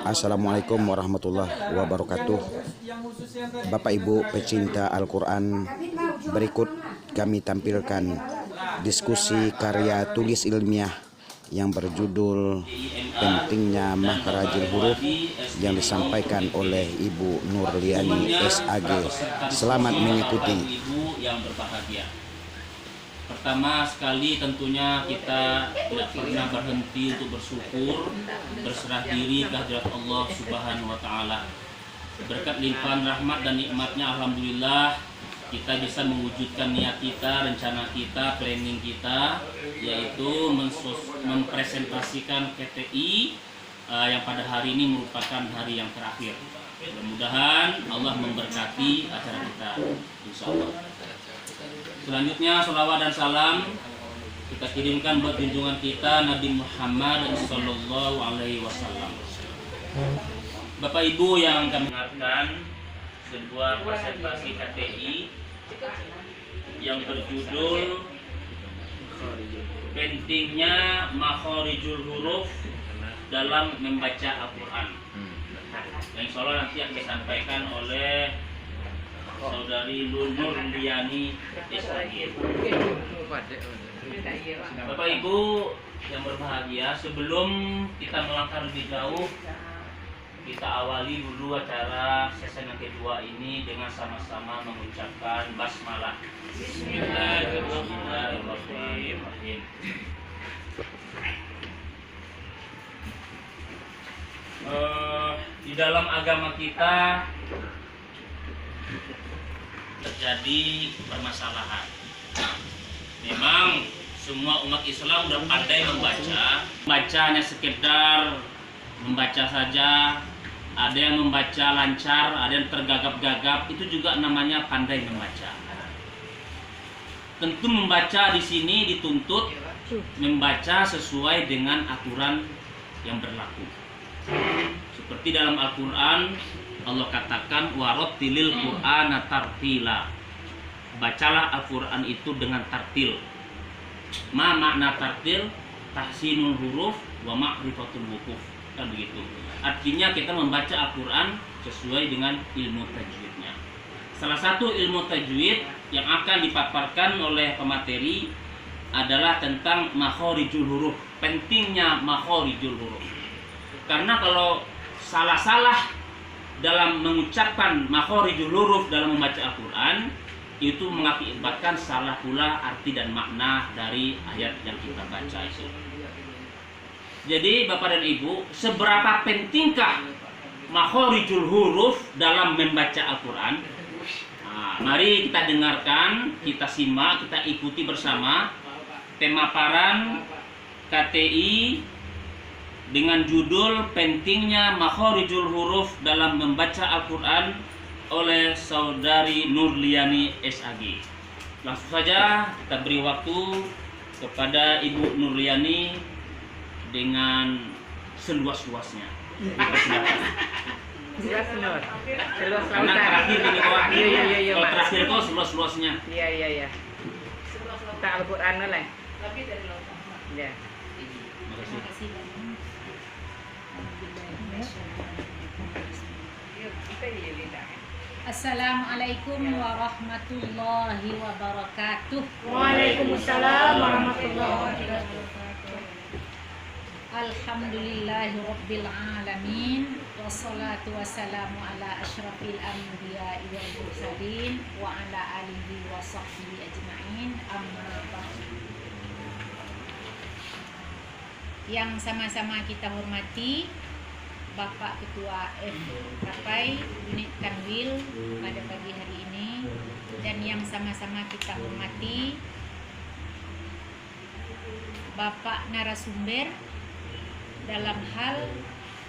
Assalamualaikum warahmatullahi wabarakatuh. Bapak Ibu pecinta Al-Quran, berikut kami tampilkan diskusi karya tulis ilmiah yang berjudul Pentingnya Makharijul Huruf yang disampaikan oleh Ibu Nurliani SAG. Selamat mengikuti. Ibu yang berbahagia. Pertama sekali tentunya kita tidak pernah berhenti untuk bersyukur, berserah diri kehadirat Allah Subhanahu wa taala. Berkat limpahan rahmat dan nikmatnya alhamdulillah kita bisa mewujudkan niat kita, rencana kita, planning kita, yaitu mempresentasikan KTI yang pada hari ini merupakan hari yang terakhir. Mudah-mudahan Allah memberkati acara kita, insya Allah. Selanjutnya salawat dan salam kita kirimkan buat junjungan kita Nabi Muhammad Sallallahu Alaihi Wasallam. Bapak Ibu yang kami dengarkan, sebuah presentasi KTI yang berjudul Pentingnya Makharijul Huruf dalam membaca Al-Quran. Yang insya Allah nanti akan disampaikan oleh Saudari Nurliani SAG. Bapak Ibu yang berbahagia, sebelum kita melangkah lebih jauh, kita awali dulu acara sesi yang kedua ini dengan sama-sama mengucapkan basmalah. Bismillahirrahmanirrahim. Di dalam agama kita terjadi permasalahan. Memang semua umat Islam sudah pandai membaca. Bacanya sekedar membaca saja. Ada yang membaca lancar, ada yang tergagap-gagap. Itu juga namanya pandai membaca. Tentu membaca di sini dituntut membaca sesuai dengan aturan yang berlaku. Seperti dalam Al-Quran Allah katakan warattilil Qur'ana tartila. Bacalah Al-Quran itu dengan tartil. Ma makna tartil? Tahsinul huruf wa ma'rifatul wukuf. Kan begitu. Artinya kita membaca Al-Quran sesuai dengan ilmu tajwidnya. Salah satu ilmu tajwid yang akan dipaparkan oleh pemateri adalah tentang makharijul huruf. Pentingnya makharijul huruf. Karena kalau salah-salah dalam mengucapkan makharijul huruf dalam membaca Al-Quran, itu mengakibatkan salah pula arti dan makna dari ayat yang kita baca itu. Jadi Bapak dan Ibu, seberapa pentingkah makharijul huruf dalam membaca Al-Quran? Nah, mari kita dengarkan, kita simak, kita ikuti bersama pemaparan KTI dengan judul Pentingnya Makharijul Huruf dalam membaca Al-Quran oleh Saudari Nurliani SAG. Langsung saja kita beri waktu kepada Ibu Nurliani dengan seluas-luasnya. Seluas Karena terakhir ini kalau terakhir itu seluas-luasnya. Iya. Kita Al-Quran lah. Ya. Terima kasih. Assalamualaikum warahmatullahi wabarakatuh. Waalaikumsalam warahmatullahi wabarakatuh. Alhamdulillahi rabbil alamin. Wassalatu wassalamu ala asyrafil anbiya'i wal mursalin wa ala alihi wa sahbihi ajma'in. Amma ba'du. Yang sama-sama kita hormati Bapak Ketua FKAPAI Unit Kanwil pada pagi hari ini, dan yang sama-sama kita hormati Bapak narasumber dalam hal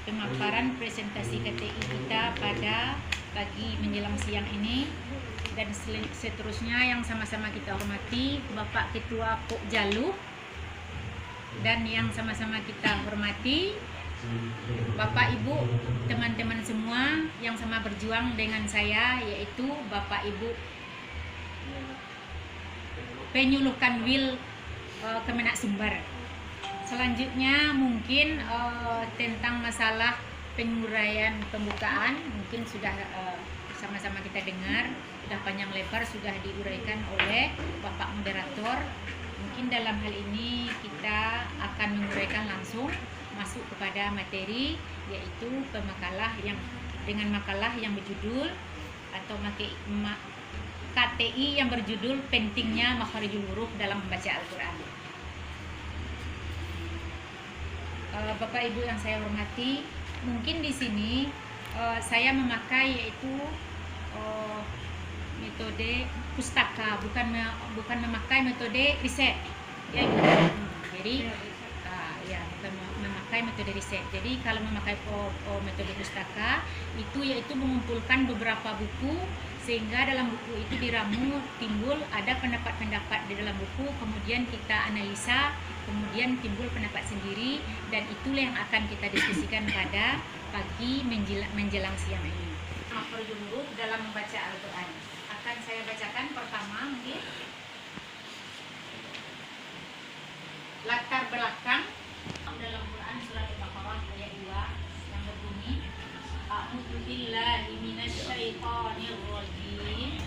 pemaparan presentasi KTI kita pada pagi menjelang siang ini, dan seterusnya yang sama-sama kita hormati Bapak Ketua Pokjalu, dan yang sama-sama kita hormati Bapak Ibu, teman-teman semua yang sama berjuang dengan saya, yaitu Bapak Ibu Penyuluh Kanwil Kemenak Sumber. Selanjutnya mungkin tentang masalah penguraian pembukaan mungkin sudah sama-sama kita dengar, sudah panjang lebar sudah diuraikan oleh Bapak Moderator. Mungkin dalam hal ini kita akan menguraikan langsung masuk kepada materi, yaitu pemakalah yang dengan makalah yang berjudul atau KTI yang berjudul pentingnya makharijul huruf dalam membaca Al-Quran. Bapak Ibu yang saya hormati, mungkin di sini saya memakai yaitu metode pustaka, bukan memakai metode riset. Ya, jadi ya bukan memakai metode riset. Jadi kalau memakai metode pustaka itu yaitu mengumpulkan beberapa buku, sehingga dalam buku itu diramu timbul ada pendapat-pendapat di dalam buku, kemudian kita analisa, kemudian timbul pendapat sendiri, dan itulah yang akan kita diskusikan pada pagi menjelang siang ini. Makharijul huruf dalam membaca Al-Quran akan saya bacakan. Pertama mungkin latar belakang dalam Quran surat Al-Baqarah ayat 2 yang berbunyi A'udzu billahi minasyaitonir rajim.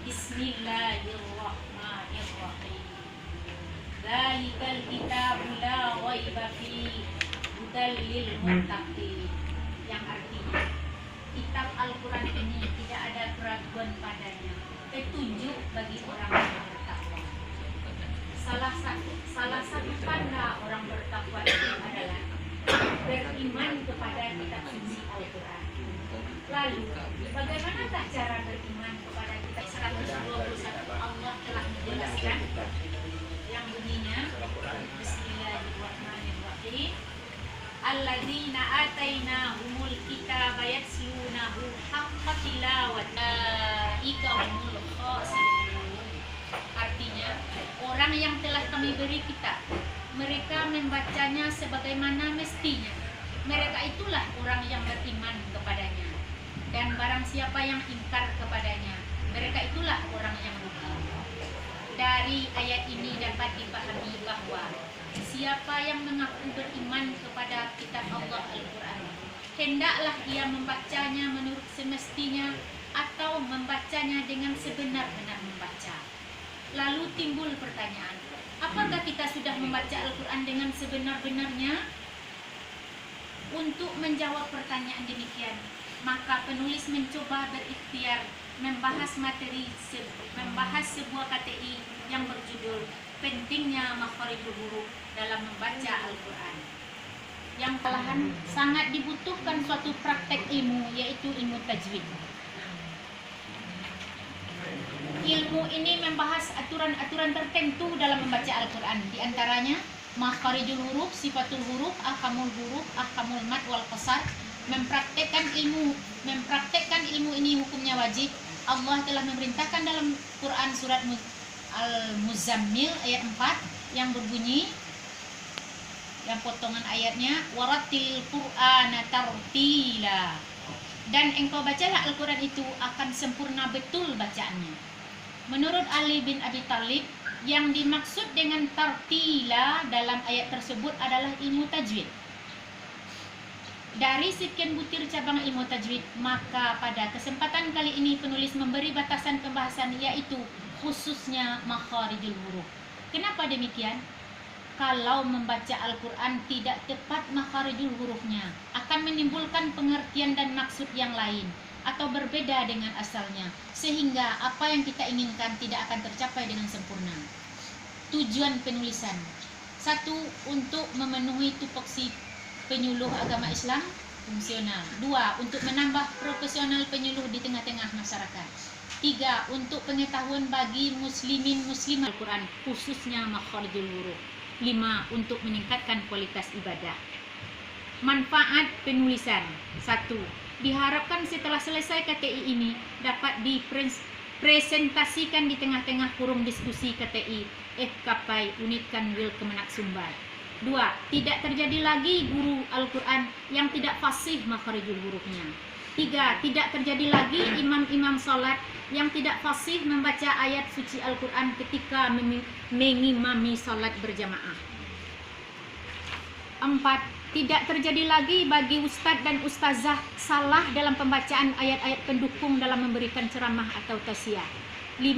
Bismillahirrahmanirrahim. Dzalikal kitabu la raiba fihi hudal lil muttaqin. Yang artinya kitab Al-Quran ini tidak ada keraguan padanya, petunjuk bagi orang yang bertakwa. Salah satu tanda orang bertakwa itu adalah beriman kepada kitab suci Al-Quran. Lalu, bagaimanakah cara beriman kepada kitab 121? Allah telah menjelaskan yang bunyinya Bismillahirrahmanirrahim. Alladzina atainahumul kitaba yatslunahu haqqa tilawatihi humul khasirun. Artinya, orang yang telah kami beri kitab, mereka membacanya sebagaimana mestinya. Mereka itulah orang yang beriman kepadanya. Dan barang siapa yang ingkar kepadanya, mereka itulah orang yang rugi. Dari ayat ini dapat dipahami bahwa siapa yang mengaku beriman kepada kitab Allah Al-Quran, hendaklah ia membacanya menurut semestinya atau membacanya dengan sebenar-benar membaca. Lalu timbul pertanyaan, apakah kita sudah membaca Al-Quran dengan sebenar-benarnya? Untuk menjawab pertanyaan demikian, maka penulis mencoba berikhtiar membahas sebuah KTI yang berjudul pentingnya makharijul huruf dalam membaca Al-Quran. Yang perlahan sangat dibutuhkan suatu praktek ilmu, yaitu ilmu tajwid. Ilmu ini membahas aturan-aturan tertentu dalam membaca Al-Quran. Di antaranya makharijul huruf, sifatul huruf, ahkamul mat wal qasar. Mempraktekkan ilmu ini hukumnya wajib. Allah telah memerintahkan dalam Quran surat Al-Muzammil ayat 4 yang berbunyi, yang potongan ayatnya, warattil Qur'ana tartila. Dan engkau bacalah Al-Quran itu akan sempurna betul bacaannya. Menurut Ali bin Abi Thalib, yang dimaksud dengan tartila dalam ayat tersebut adalah ilmu tajwid. Dari sekian butir cabang ilmu tajwid, maka pada kesempatan kali ini penulis memberi batasan pembahasan, yaitu khususnya makharijul huruf. Kenapa demikian? Kalau membaca Al-Quran tidak tepat makharijul hurufnya, akan menimbulkan pengertian dan maksud yang lain atau berbeda dengan asalnya, sehingga apa yang kita inginkan tidak akan tercapai dengan sempurna. Tujuan penulisan: 1. Untuk memenuhi tupoksi penyuluh agama Islam fungsional. 2. Untuk menambah profesional penyuluh di tengah-tengah masyarakat. 3. Untuk pengetahuan bagi muslimin muslimat Al-Quran, khususnya makharijul huruf. 5. Untuk meningkatkan kualitas ibadah. Manfaat penulisan: 1. Diharapkan setelah selesai KTI ini dapat dipresentasikan di tengah-tengah forum diskusi KTI FKP Unit Kanwil Kemenak Sumbar. 2. Tidak terjadi lagi guru Al-Quran yang tidak fasih makharijul hurufnya. 3. Tidak terjadi lagi imam-imam salat yang tidak fasih membaca ayat suci Al-Quran ketika mengimami salat berjamaah. 4. tidak terjadi lagi bagi ustadz dan ustazah salah dalam pembacaan ayat-ayat pendukung dalam memberikan ceramah atau tausiah. 5.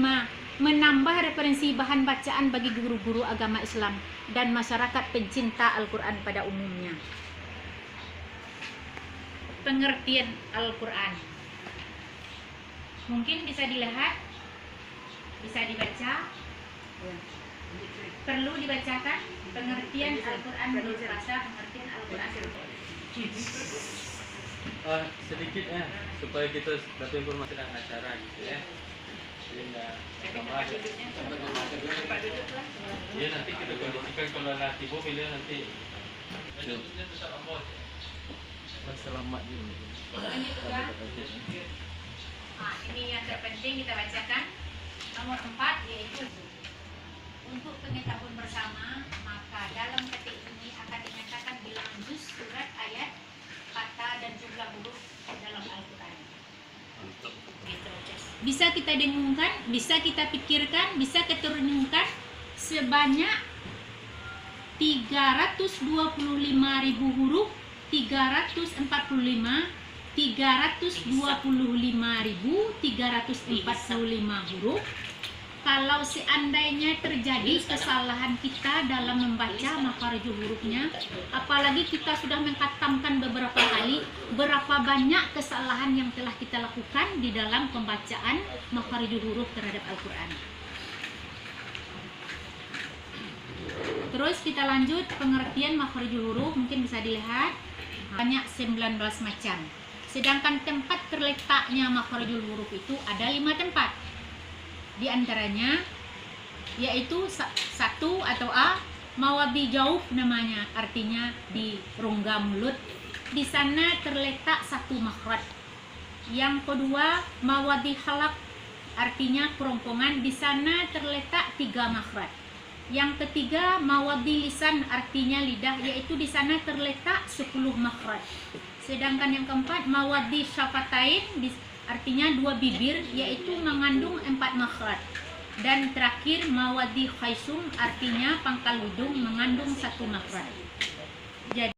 Menambah referensi bahan bacaan bagi guru-guru agama Islam dan masyarakat pencinta Al-Quran pada umumnya. Pengertian Al-Quran mungkin bisa dilihat, bisa dibaca, perlu dibacakan pengertian Al-Quran menurut bahasa pengertian Al-Quran. Sedikit ya, supaya kita dapat informasi tentang acara gitu ya. Jadi enggak tambah. Iya, nanti kita kondisikan kalau nanti Bu pilih nanti. Selamat ini. Ini yang terpenting kita bacakan. Nomor 4 yaitu untuk pengetahuan bersama, maka dalam ketik ini akan dinyatakan bilangan juz, surat, ayat, kata dan jumlah huruf dalam Al-Quran. Bisa kita dengungkan, bisa kita pikirkan, bisa kita renungkan sebanyak 325.000 huruf, 345, 325.345 huruf. Kalau seandainya terjadi kesalahan kita dalam membaca makharijul hurufnya, apalagi kita sudah mengkhatamkan beberapa kali, berapa banyak kesalahan yang telah kita lakukan di dalam pembacaan makharijul huruf terhadap Al-Quran. Terus kita lanjut pengertian makharijul huruf, mungkin bisa dilihat banyak 19 macam. Sedangkan tempat terletaknya makharijul huruf itu ada 5 tempat. Di antaranya yaitu 1 atau A, mawadhi jauf namanya, artinya di rongga mulut. Di sana terletak 1 makhraj. Yang kedua, mawadhi halaq, artinya kerongkongan, di sana terletak 3 makhraj. Yang ketiga, mawadhi lisan, artinya lidah, yaitu di sana terletak 10 makhraj. Sedangkan yang keempat, mawadhi syafatain, artinya 2 bibir, yaitu mengandung 4 makhraj. Dan terakhir mawadhi khaisum, artinya pangkal hidung, mengandung 1 makhraj. Jadi